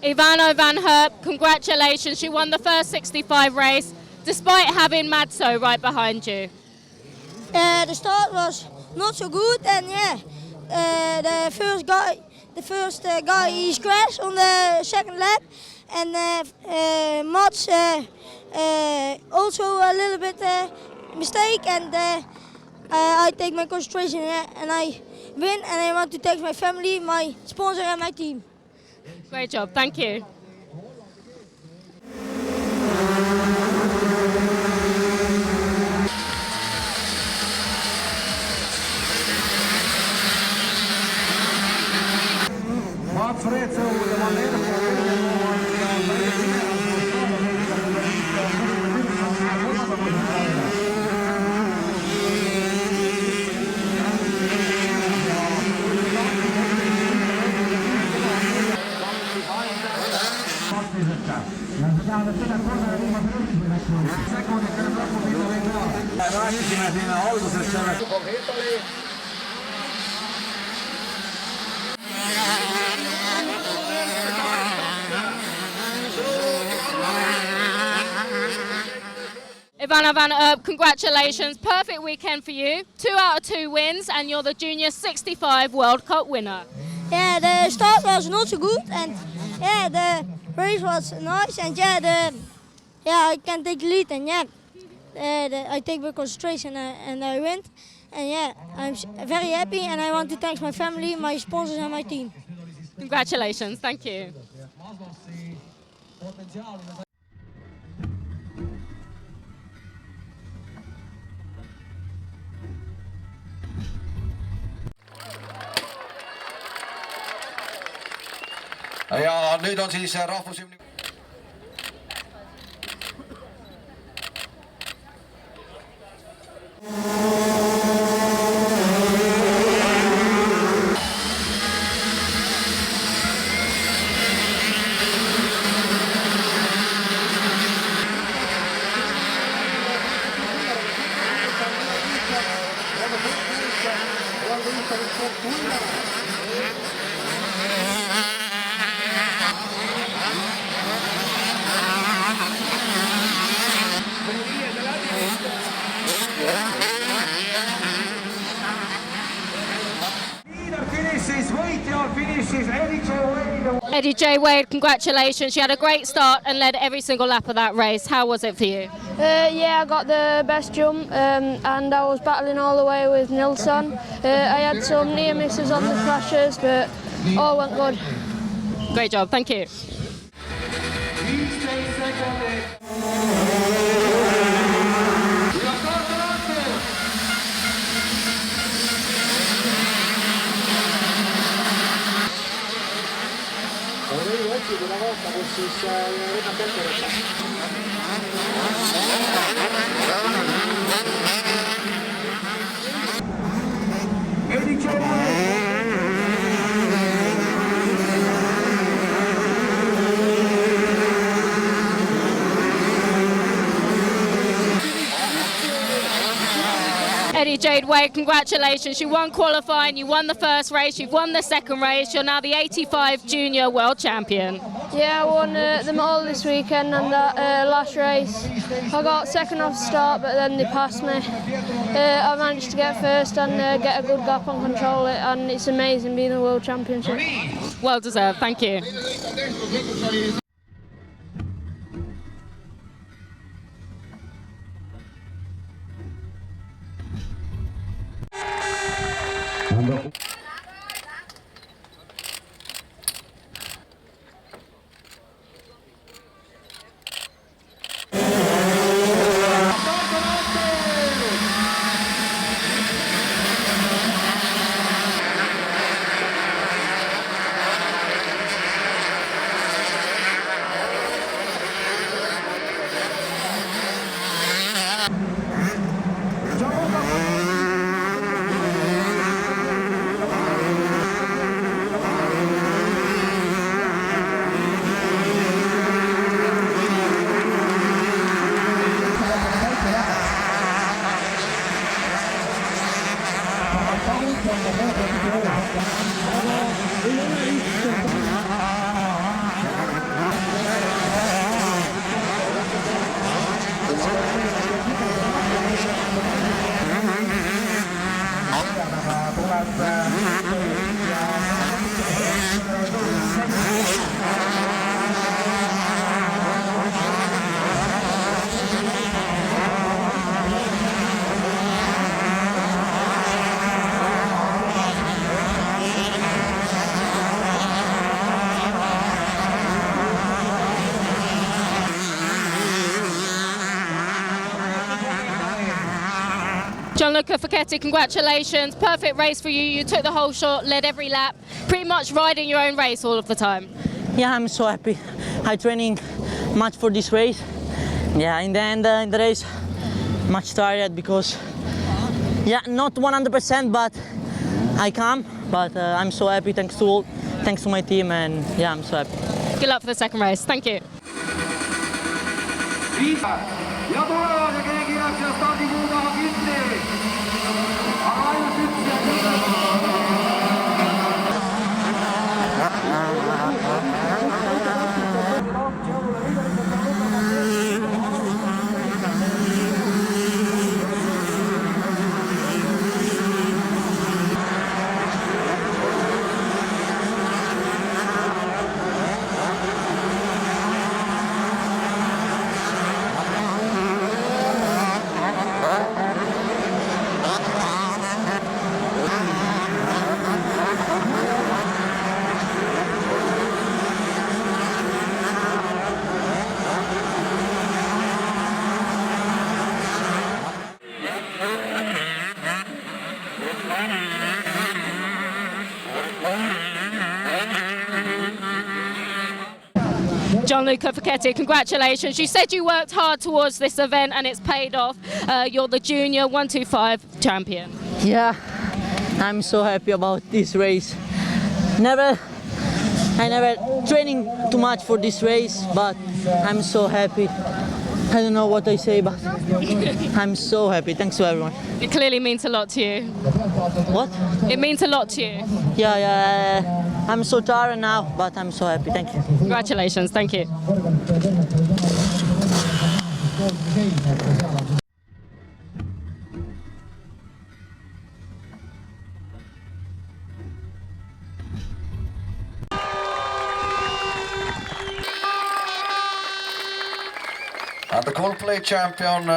Ivano van Herp, congratulations. You won the first 65 race, despite having Madso right behind you. The start was not so good, and the first guy he crashed on the second lap, and Mats also a little bit mistake, and I take my concentration and I win, and I want to thank my family, my sponsor, and my team. Great job, thank you. Ivana van Herp, congratulations. Perfect weekend for you. 2 out of 2 wins, and you're the Junior 65 World Cup winner. Yeah, the start was not so good, and the race was nice, and I can take the lead, and I take my concentration and I win, and I'm very happy, and I want to thank my family, my sponsors, and my team. Congratulations, thank you. Ja nüüd on siis rahvushümni. Eddie J. Wade, congratulations. You had a great start and led every single lap of that race. How was it for you? I got the best jump and I was battling all the way with Nilsson. I had some near misses on the crashes, but all went good. Great job, thank you. Eddie Jade Wade, congratulations. You won qualifying, you won the first race, you've won the second race, you're now the 85 Junior World Champion. Yeah, I won them all this weekend and that last race. I got second off the start, but then they passed me. I managed to get first and get a good gap and control it, and it's amazing being a World Championship. Well deserved, thank you. Gianluca Facchetti, congratulations. Perfect race for you. You took the whole shot, led every lap, pretty much riding your own race all of the time. Yeah, I'm so happy. I training much for this race. Yeah, in the end, in the race, much tired because, yeah, not 100%, but I come. But I'm so happy. Thanks to my team, and yeah, I'm so happy. Good luck for the second race. Thank you. Ja tulevad ja keegi jääb seal stardipuu taha kinni. Aga ainult üks jääb kinni. Gianluca Facchetti, congratulations. You said you worked hard towards this event and it's paid off. You're the junior 125 champion. Yeah, I'm so happy about this race. I never training too much for this race, but I'm so happy. I don't know what I say, but I'm so happy. Thanks to everyone. It clearly means a lot to you. What? It means a lot to you. Yeah. I'm so tired now, but I'm so happy. Thank you. Congratulations. Thank you. And the Coldplay champion.